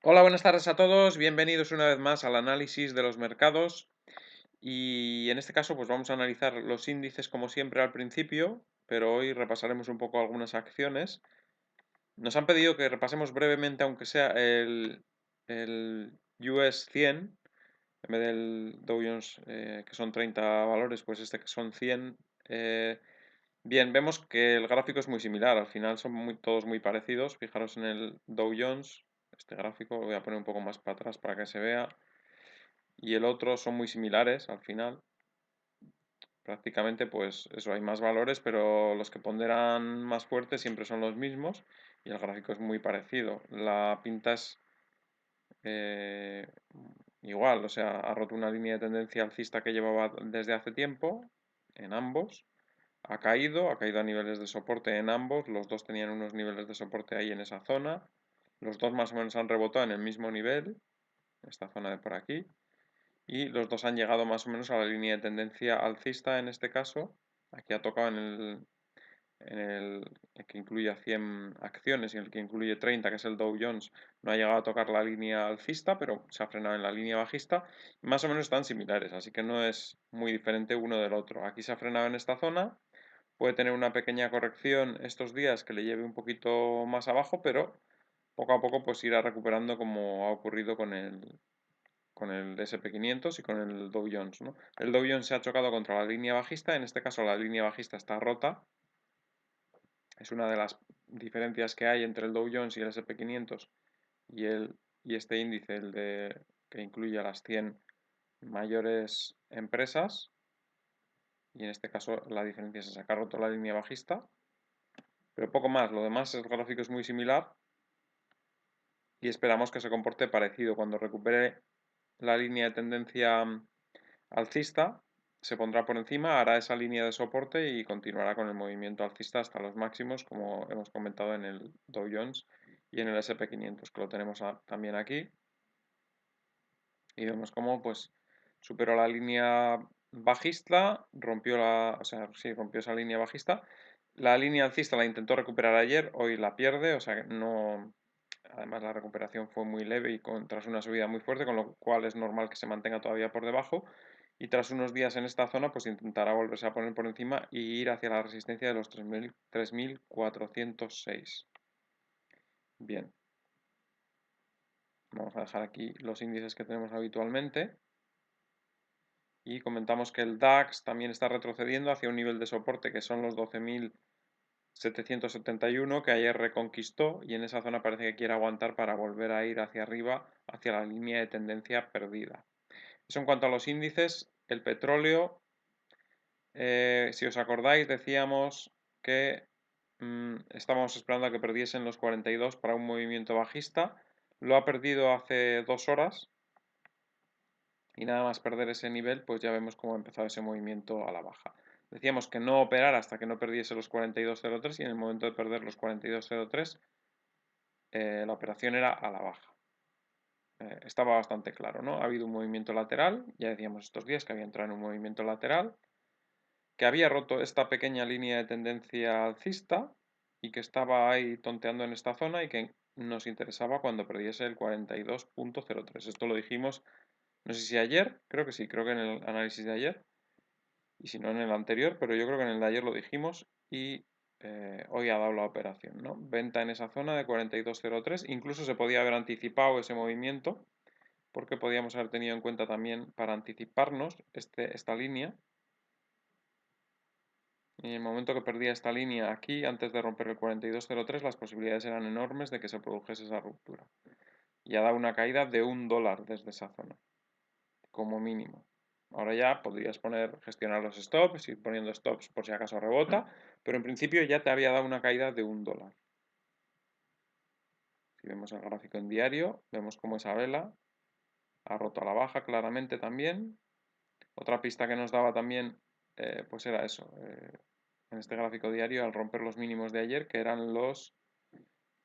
Hola, buenas tardes a todos. Bienvenidos una vez más al análisis de los mercados. Y en este caso, pues vamos a analizar los índices como siempre al principio, pero hoy repasaremos un poco algunas acciones. Nos han pedido que repasemos brevemente, aunque sea el US 100, en vez del Dow Jones, que son 30 valores, pues este que son 100. eh, Bien, vemos que el gráfico es muy similar, al final son todos muy parecidos. Fijaros en el Dow Jones, este gráfico lo voy a poner un poco más para atrás para que se vea. Y el otro son muy similares al final. Prácticamente, pues eso, hay más valores, pero los que ponderan más fuerte siempre son los mismos. Y el gráfico es muy parecido. La pinta es eh, igual, o sea, ha roto una línea de tendencia alcista que llevaba desde hace tiempo en ambos. Ha caído a niveles de soporte en ambos, los dos tenían unos niveles de soporte ahí en esa zona, los dos más o menos han rebotado en el mismo nivel, esta zona de por aquí, y los dos han llegado más o menos a la línea de tendencia alcista en este caso, aquí ha tocado el que incluye a 100 acciones y el que incluye 30, que es el Dow Jones, no ha llegado a tocar la línea alcista, pero se ha frenado en la línea bajista, más o menos están similares, así que no es muy diferente uno del otro. Aquí se ha frenado en esta zona. Puede tener una pequeña corrección estos días que le lleve un poquito más abajo, pero poco a poco pues irá recuperando como ha ocurrido con el SP 500 y con el Dow Jones, ¿no? El Dow Jones se ha chocado contra la línea bajista, en este caso la línea bajista está rota. Es una de las diferencias que hay entre el Dow Jones y el SP 500 y este índice, que incluye a las 100 mayores empresas. Y en este caso la diferencia es esa, que ha roto la línea bajista. Pero poco más, lo demás el gráfico es muy similar y esperamos que se comporte parecido. Cuando recupere la línea de tendencia alcista, se pondrá por encima, hará esa línea de soporte y continuará con el movimiento alcista hasta los máximos, como hemos comentado en el Dow Jones y en el SP 500, que lo tenemos también aquí. Y vemos cómo pues superó la línea bajista, o sea, sí, rompió esa línea bajista. La línea alcista la intentó recuperar ayer, hoy la pierde, o sea que no. Además la recuperación fue muy leve y tras una subida muy fuerte, con lo cual es normal que se mantenga todavía por debajo. Y tras unos días en esta zona, pues intentará volverse a poner por encima y ir hacia la resistencia de los 3.406. Bien, vamos a dejar aquí los índices que tenemos habitualmente. Y comentamos que el DAX también está retrocediendo hacia un nivel de soporte que son los 12.771 que ayer reconquistó y en esa zona parece que quiere aguantar para volver a ir hacia arriba, hacia la línea de tendencia perdida. Eso en cuanto a los índices. El petróleo, si os acordáis, decíamos que estábamos esperando a que perdiesen los 42 para un movimiento bajista. Lo ha perdido hace 2 horas y nada más perder ese nivel, pues ya vemos cómo ha empezado ese movimiento a la baja. Decíamos que no operar hasta que no perdiese los 42.03 y en el momento de perder los 42.03 la operación era a la baja. Estaba bastante claro, ¿no? Ha habido un movimiento lateral, ya decíamos estos días que había entrado en un movimiento lateral, que había roto esta pequeña línea de tendencia alcista y que estaba ahí tonteando en esta zona y que nos interesaba cuando perdiese el 42.03. Esto lo dijimos, no sé si ayer, creo que sí, creo que en el análisis de ayer, y si no en el anterior, pero yo creo que en el de ayer lo dijimos y hoy ha dado la operación, ¿no? Venta en esa zona de 42.03, incluso se podía haber anticipado ese movimiento, porque podíamos haber tenido en cuenta también para anticiparnos esta línea. Y en el momento que perdía esta línea aquí, antes de romper el 42.03, las posibilidades eran enormes de que se produjese esa ruptura. Y ha dado una caída de $1 desde esa zona, como mínimo. Ahora ya podrías gestionar los stops, ir poniendo stops por si acaso rebota, pero en principio ya te había dado una caída de $1. Si vemos el gráfico en diario, vemos cómo esa vela ha roto a la baja claramente también. Otra pista que nos daba también, pues era eso, en este gráfico diario, al romper los mínimos de ayer, que eran los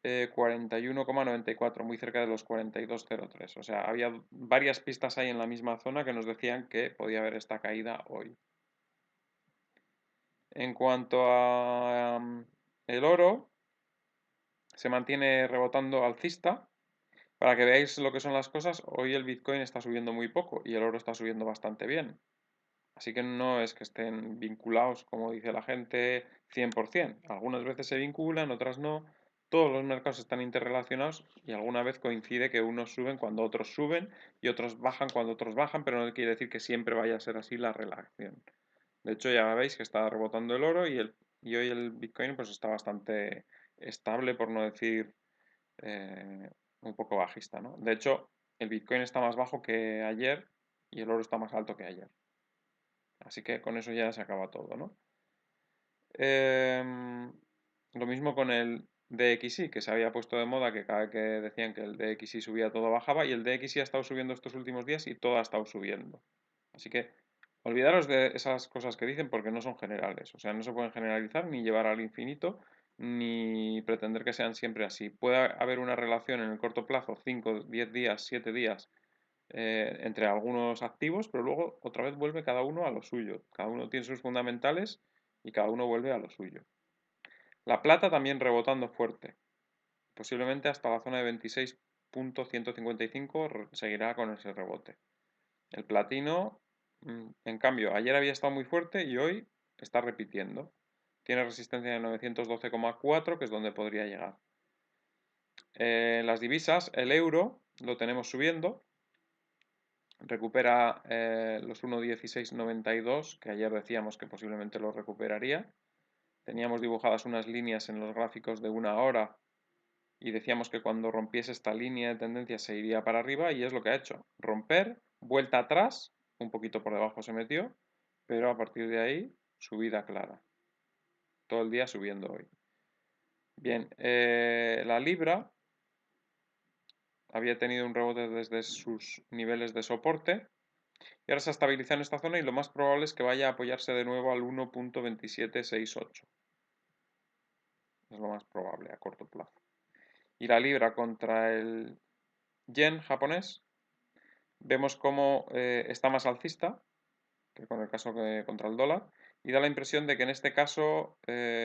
41,94, muy cerca de los 42,03. O sea, había varias pistas ahí en la misma zona que nos decían que podía haber esta caída hoy. En cuanto a el oro, se mantiene rebotando alcista Para que veáis lo que son las cosas, hoy el Bitcoin está subiendo muy poco y el oro está subiendo bastante bien. Así que no es que estén vinculados, como dice la gente, 100%. Algunas veces se vinculan, otras no. Todos los mercados están interrelacionados y alguna vez coincide que unos suben cuando otros suben y otros bajan cuando otros bajan, pero no quiere decir que siempre vaya a ser así la relación. De hecho, ya veis que está rebotando el oro y hoy el Bitcoin pues está bastante estable, por no decir un poco bajista, ¿no? De hecho, el Bitcoin está más bajo que ayer y el oro está más alto que ayer. Así que con eso ya se acaba todo, ¿no? Lo mismo con el DXY, que se había puesto de moda, que cada vez que decían que el DXY subía todo bajaba, y el DXY ha estado subiendo estos últimos días y todo ha estado subiendo. Así que olvidaros de esas cosas que dicen porque no son generales. O sea, no se pueden generalizar ni llevar al infinito, ni pretender que sean siempre así. Puede haber una relación en el corto plazo, 5, 10 días, 7 días, entre algunos activos, pero luego otra vez vuelve cada uno a lo suyo. Cada uno tiene sus fundamentales y cada uno vuelve a lo suyo. La plata también rebotando fuerte, posiblemente hasta la zona de 26.155 seguirá con ese rebote. El platino, en cambio, ayer había estado muy fuerte y hoy está repitiendo. Tiene resistencia de 912,4, que es donde podría llegar. Las divisas, el euro lo tenemos subiendo, recupera los 1,1692, que ayer decíamos que posiblemente lo recuperaría. Teníamos dibujadas unas líneas en los gráficos de una hora y decíamos que cuando rompiese esta línea de tendencia se iría para arriba y es lo que ha hecho. Romper, vuelta atrás, un poquito por debajo se metió, pero a partir de ahí subida clara. Todo el día subiendo hoy. Bien, la libra había tenido un rebote desde sus niveles de soporte y ahora se estabiliza en esta zona y lo más probable es que vaya a apoyarse de nuevo al 1.2768. Es lo más probable a corto plazo. Y la libra contra el yen japonés, vemos cómo está más alcista que con el caso contra el dólar y da la impresión de que en este caso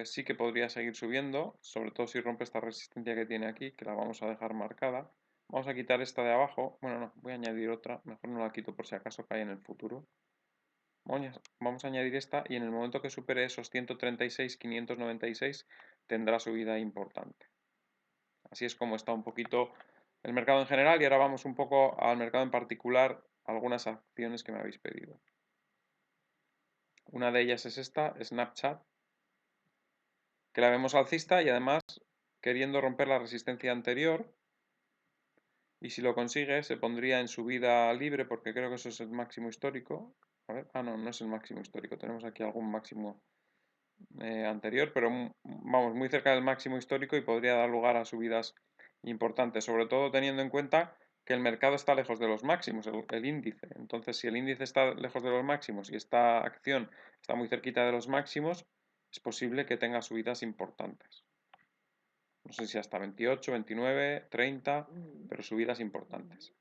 sí que podría seguir subiendo, sobre todo si rompe esta resistencia que tiene aquí, que la vamos a dejar marcada. Vamos a quitar esta de abajo. Bueno, no, voy a añadir otra. Mejor no la quito por si acaso cae en el futuro. Vamos a añadir esta y en el momento que supere esos 136.596 tendrá subida importante. Así es como está un poquito el mercado en general y ahora vamos un poco al mercado en particular, algunas acciones que me habéis pedido. Una de ellas es esta, Snapchat, que la vemos alcista y además queriendo romper la resistencia anterior y si lo consigue se pondría en subida libre porque creo que eso es el máximo histórico. A ver, no, no es el máximo histórico, tenemos aquí algún máximo anterior, pero vamos, muy cerca del máximo histórico y podría dar lugar a subidas importantes, sobre todo teniendo en cuenta que el mercado está lejos de los máximos, el índice. Entonces, si el índice está lejos de los máximos y esta acción está muy cerquita de los máximos, es posible que tenga subidas importantes. No sé si hasta 28, 29, 30, pero subidas importantes.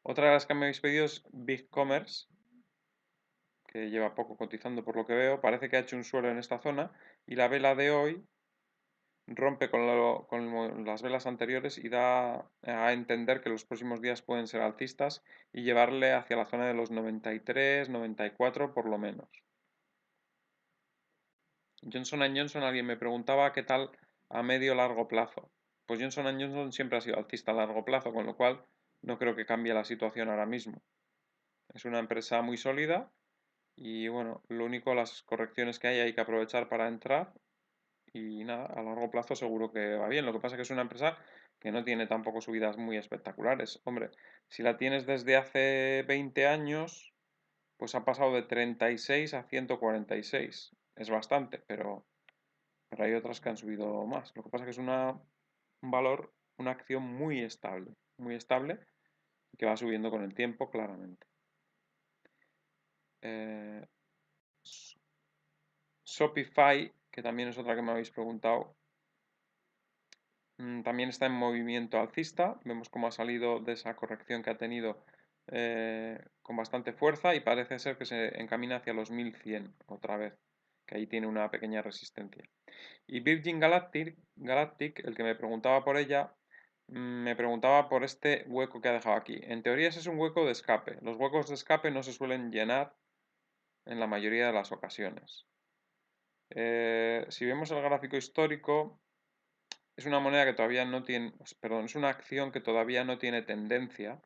Otra de las que me habéis pedido es BigCommerce, que lleva poco cotizando por lo que veo. Parece que ha hecho un suelo en esta zona y la vela de hoy rompe con las velas anteriores y da a entender que los próximos días pueden ser alcistas y llevarle hacia la zona de los 93, 94 por lo menos. Johnson Johnson, alguien me preguntaba qué tal a medio o largo plazo. Pues Johnson Johnson siempre ha sido alcista a largo plazo, con lo cual no creo que cambie la situación ahora mismo. Es una empresa muy sólida y bueno, lo único, las correcciones que hay que aprovechar para entrar y nada, a largo plazo seguro que va bien. Lo que pasa es que es una empresa que no tiene tampoco subidas muy espectaculares. Hombre, si la tienes desde hace 20 años, pues ha pasado de 36 a 146. Es bastante, pero hay otras que han subido más. Lo que pasa es que es un valor, una acción muy estable, que va subiendo con el tiempo claramente. Eh, Shopify, que también es otra que me habéis preguntado, también está en movimiento alcista. Vemos cómo ha salido de esa corrección que ha tenido con bastante fuerza y parece ser que se encamina hacia los 1100 otra vez, que ahí tiene una pequeña resistencia. Y Virgin Galactic, el que me preguntaba por ella, Me preguntaba por este hueco que ha dejado aquí. En teoría ese es un hueco de escape. Los huecos de escape no se suelen llenar en la mayoría de las ocasiones. Si vemos el gráfico histórico, es una moneda que todavía no tiene, perdón, es una acción que todavía no tiene tendencia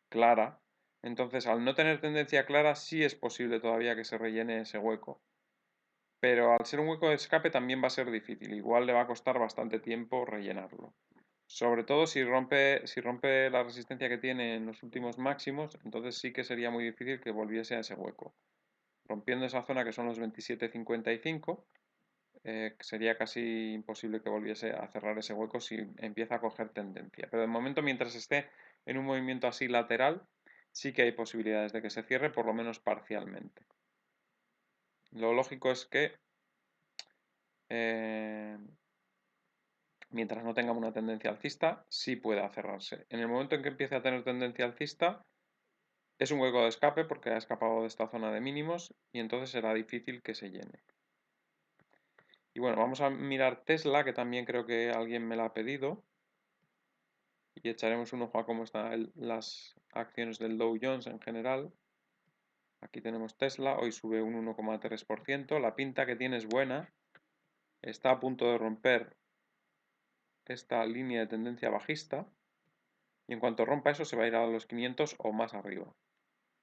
clara. Entonces, al no tener tendencia clara, sí es posible todavía que se rellene ese hueco. Pero al ser un hueco de escape también va a ser difícil. Igual le va a costar bastante tiempo rellenarlo. Sobre todo si rompe la resistencia que tiene en los últimos máximos, entonces sí que sería muy difícil que volviese a ese hueco. Rompiendo esa zona que son los 27.55, sería casi imposible que volviese a cerrar ese hueco si empieza a coger tendencia. Pero de momento, mientras esté en un movimiento así lateral, sí que hay posibilidades de que se cierre, por lo menos parcialmente. Lo lógico es que eh, mientras no tenga una tendencia alcista, sí pueda cerrarse. En el momento en que empiece a tener tendencia alcista, es un hueco de escape porque ha escapado de esta zona de mínimos y entonces será difícil que se llene. Y bueno, vamos a mirar Tesla, que también creo que alguien me la ha pedido. Y echaremos un ojo a cómo están las acciones del Dow Jones en general. Aquí tenemos Tesla, hoy sube un 1,3%. La pinta que tiene es buena. Está a punto de romper esta línea de tendencia bajista. Y en cuanto rompa eso, se va a ir a los 500 o más arriba.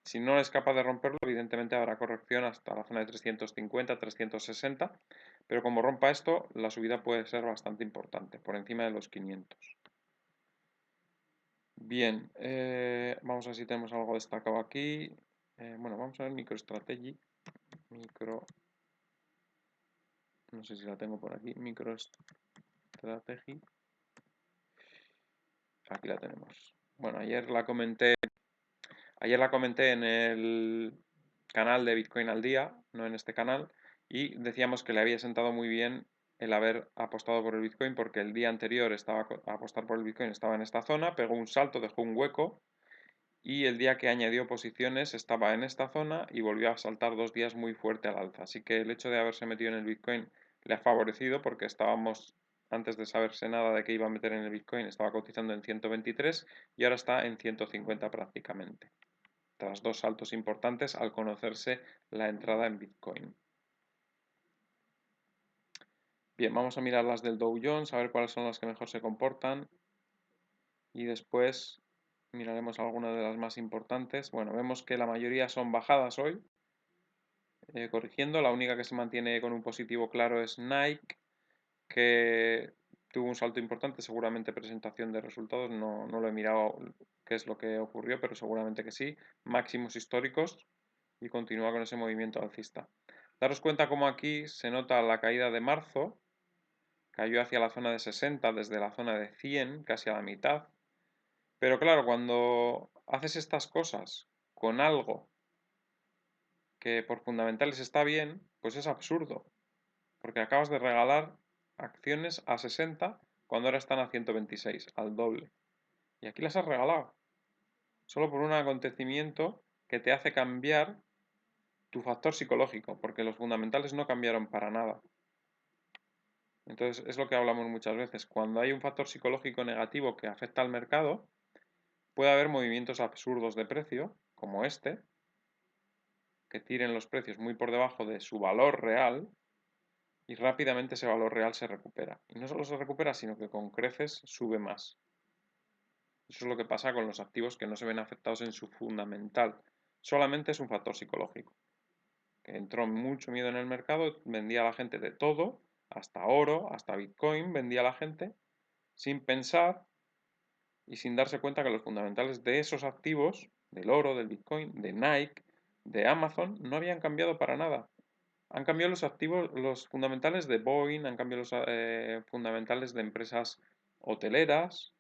Si no es capaz de romperlo, evidentemente habrá corrección hasta la zona de 350, 360, pero como rompa esto, la subida puede ser bastante importante, por encima de los 500. Bien, vamos a ver si tenemos algo destacado aquí. Bueno, vamos a ver MicroStrategy. No sé si la tengo por aquí. MicroStrategy. Aquí la tenemos. Bueno, ayer la comenté en el canal de Bitcoin al día, no en este canal, y decíamos que le había sentado muy bien el haber apostado por el Bitcoin porque el día anterior estaba a apostar por el Bitcoin estaba en esta zona, pegó un salto, dejó un hueco y el día que añadió posiciones estaba en esta zona y volvió a saltar 2 días muy fuerte al alza. Así que el hecho de haberse metido en el Bitcoin le ha favorecido porque estábamos, antes de saberse nada de que iba a meter en el Bitcoin, estaba cotizando en 123 y ahora está en 150 prácticamente, tras 2 saltos importantes al conocerse la entrada en Bitcoin. Bien, vamos a mirar las del Dow Jones, a ver cuáles son las que mejor se comportan y después miraremos algunas de las más importantes. Bueno, vemos que la mayoría son bajadas hoy, corrigiendo. La única que se mantiene con un positivo claro es Nike, que tuvo un salto importante, seguramente presentación de resultados, no lo he mirado qué es lo que ocurrió, pero seguramente que sí. Máximos históricos y continúa con ese movimiento alcista. Daros cuenta cómo aquí se nota la caída de marzo, cayó hacia la zona de 60 desde la zona de 100, casi a la mitad. Pero claro, cuando haces estas cosas con algo que por fundamentales está bien, pues es absurdo, porque acabas de regalar acciones a 60 cuando ahora están a 126, al doble. Y aquí las has regalado, solo por un acontecimiento que te hace cambiar tu factor psicológico, porque los fundamentales no cambiaron para nada. Entonces es lo que hablamos muchas veces. Cuando hay un factor psicológico negativo que afecta al mercado, puede haber movimientos absurdos de precio, como este, que tiren los precios muy por debajo de su valor real y rápidamente ese valor real se recupera. Y no solo se recupera, sino que con creces sube más. Eso es lo que pasa con los activos que no se ven afectados en su fundamental. Solamente es un factor psicológico. Que entró mucho miedo en el mercado, vendía a la gente de todo, hasta oro, hasta Bitcoin, vendía a la gente, sin pensar y sin darse cuenta que los fundamentales de esos activos, del oro, del Bitcoin, de Nike, de Amazon, no habían cambiado para nada. Han cambiado los activos, los fundamentales de Boeing, han cambiado los fundamentales de empresas hoteleras,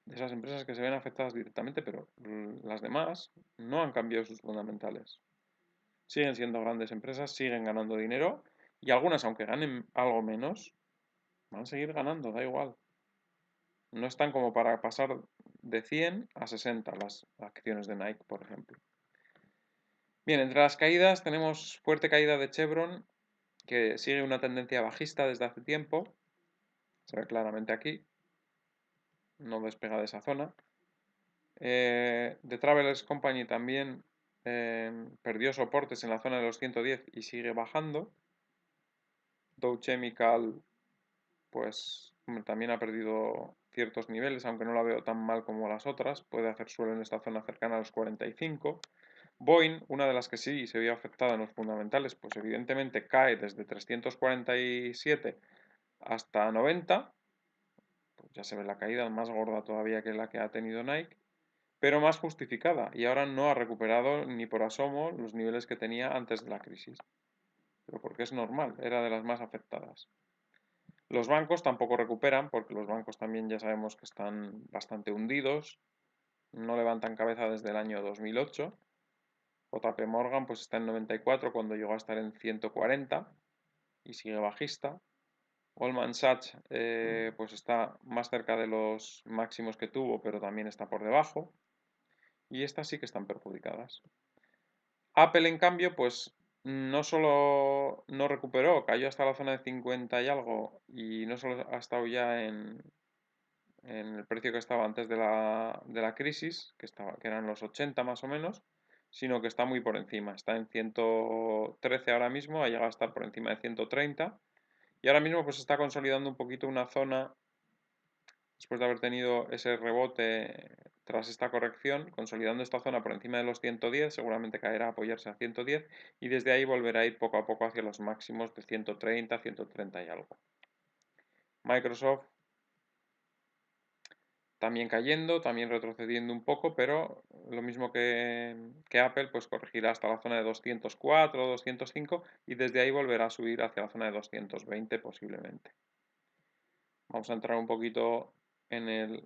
de esas empresas que se ven afectadas directamente, pero las demás no han cambiado sus fundamentales. Siguen siendo grandes empresas, siguen ganando dinero y algunas, aunque ganen algo menos, van a seguir ganando, da igual. No están como para pasar de 100 a 60 las acciones de Nike, por ejemplo. Bien, entre las caídas tenemos fuerte caída de Chevron, que sigue una tendencia bajista desde hace tiempo, se ve claramente aquí. no despega de esa zona. The Travelers Company también perdió soportes en la zona de los 110 y sigue bajando. Dow Chemical, pues también ha perdido ciertos niveles, aunque no la veo tan mal como las otras. Puede hacer suelo en esta zona cercana a los 45. Boeing, una de las que sí se vio afectada en los fundamentales, pues evidentemente cae desde 347 hasta 90. Pues ya se ve la caída más gorda todavía que la que ha tenido Nike, pero más justificada, y ahora no ha recuperado ni por asomo los niveles que tenía antes de la crisis. Pero porque es normal, era de las más afectadas. Los bancos tampoco recuperan, porque los bancos también ya sabemos que están bastante hundidos, no levantan cabeza desde el año 2008. JP Morgan pues está en 94 cuando llegó a estar en 140 y sigue bajista. Goldman Sachs pues está más cerca de los máximos que tuvo, pero también está por debajo. Y estas sí que están perjudicadas. Apple, en cambio, pues no solo no recuperó, cayó hasta la zona de 50 y algo, y no solo ha estado ya en el precio que estaba antes de la crisis, que eran los 80 más o menos, sino que está muy por encima. Está en 113 ahora mismo, ha llegado a estar por encima de 130, y ahora mismo pues está consolidando un poquito una zona, después de haber tenido ese rebote tras esta corrección, consolidando esta zona por encima de los 110, seguramente caerá a apoyarse a 110 y desde ahí volverá a ir poco a poco hacia los máximos de 130, 130 y algo. Microsoft también cayendo, también retrocediendo un poco, pero lo mismo que Apple, pues corregirá hasta la zona de 204, 205 y desde ahí volverá a subir hacia la zona de 220 posiblemente. Vamos a entrar un poquito en el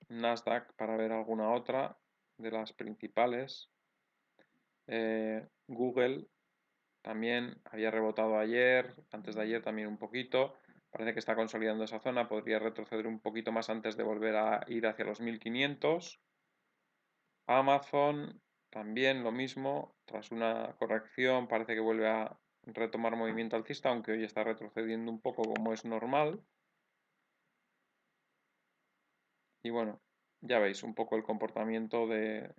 Nasdaq para ver alguna otra de las principales. Google también había rebotado ayer, antes de ayer también un poquito. Parece que está consolidando esa zona, podría retroceder un poquito más antes de volver a ir hacia los 1500. Amazon también lo mismo, tras una corrección parece que vuelve a retomar movimiento alcista, aunque hoy está retrocediendo un poco como es normal. Y bueno, ya veis un poco el comportamiento de,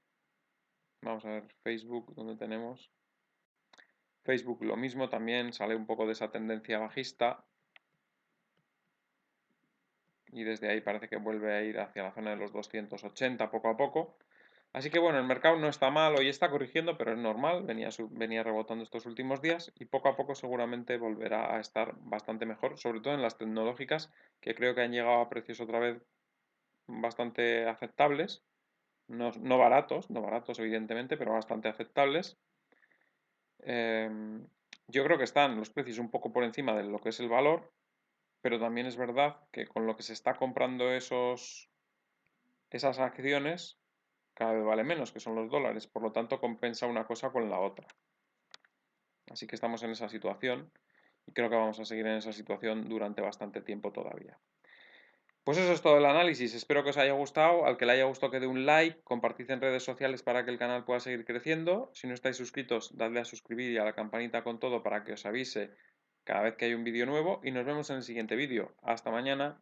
vamos a ver, Facebook, donde tenemos. Facebook lo mismo, también sale un poco de esa tendencia bajista y desde ahí parece que vuelve a ir hacia la zona de los 280 poco a poco. Así que bueno, el mercado no está mal, hoy está corrigiendo, pero es normal, venía rebotando estos últimos días y poco a poco seguramente volverá a estar bastante mejor, sobre todo en las tecnológicas, que creo que han llegado a precios otra vez bastante aceptables, no baratos, no baratos evidentemente, pero bastante aceptables. Yo creo que están los precios un poco por encima de lo que es el valor, pero también es verdad que con lo que se está comprando esas acciones, cada vez vale menos, que son los dólares, por lo tanto compensa una cosa con la otra. Así que estamos en esa situación y creo que vamos a seguir en esa situación durante bastante tiempo todavía. Pues eso es todo el análisis, espero que os haya gustado, al que le haya gustado que dé un like, compartid en redes sociales para que el canal pueda seguir creciendo, si no estáis suscritos dadle a suscribir y a la campanita con todo para que os avise cada vez que hay un vídeo nuevo y nos vemos en el siguiente vídeo. Hasta mañana.